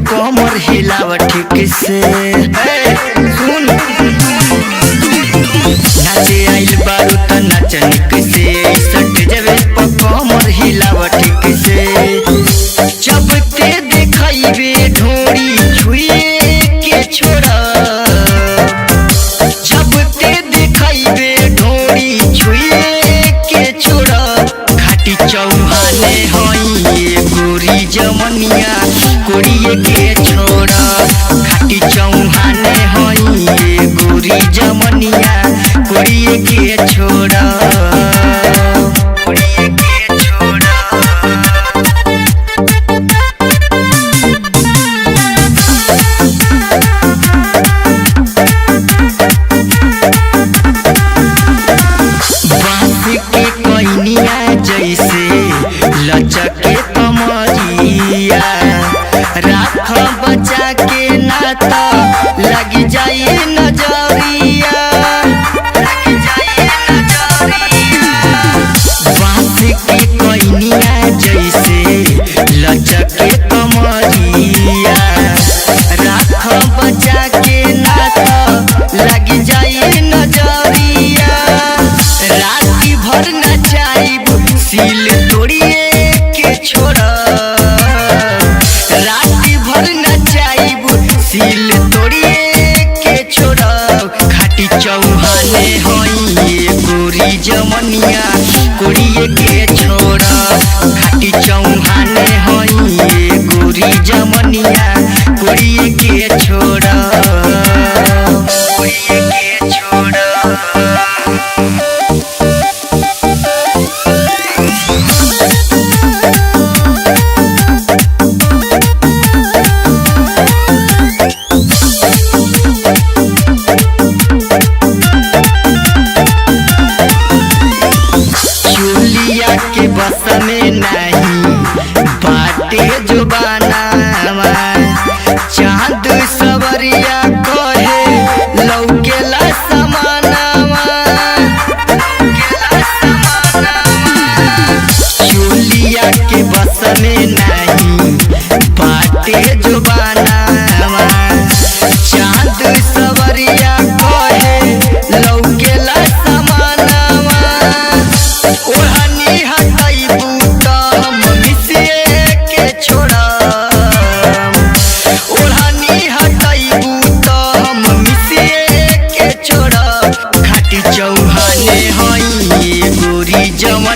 कमर हिलाव ठीक से सुन नाचे आइल बारू त नाचनिक से सट जबे कमर हिलाव ठीक से जब ते देखइबे ढोरी छुए के छोड़ा जब ते देखइबे ढोरी छुए के छोड़ा घाटी चौहाने हई गोरी जमनिया कोड़िए के छोड़ा घाटी चौहाने हई गोरी जमनिया कोड़िए के छोड़ा कोड़िए के छोड़ा बांस के कोइनिया जैसे लचके कमरिया राख बचा के नाता लग जाए नजरिया बांस के कोइनिया जैसे लचके कमरिया राख बचा के नाता लग जाए नजरिया राती भर नचाइब सील तोड़िए के छोड़ा राती भर नचाइब सील तोड़िए के छोड़ा घाटी चौहाने हई गोरी जमनिया कोड़िए के छोड़ा घाटी चौहाने हई गोरी जमनिया कोड़िए के छोड़ा कोड़िए के छोड़ा चोलिया के बस में नहीं बाटे जो बनावा चांद सवरिया कहे लौकेला समानावा चोलिया के बस में नहीं बाटे जो बनावा चांद सवरिया कहे लौकेला समानावा ओढ़नी हटाइबू त हम मिसिए के छोड़ा ओढ़नी हटाइबू त हम मिसिए के छोड़ा घाटी चौहाने हई गोरी जम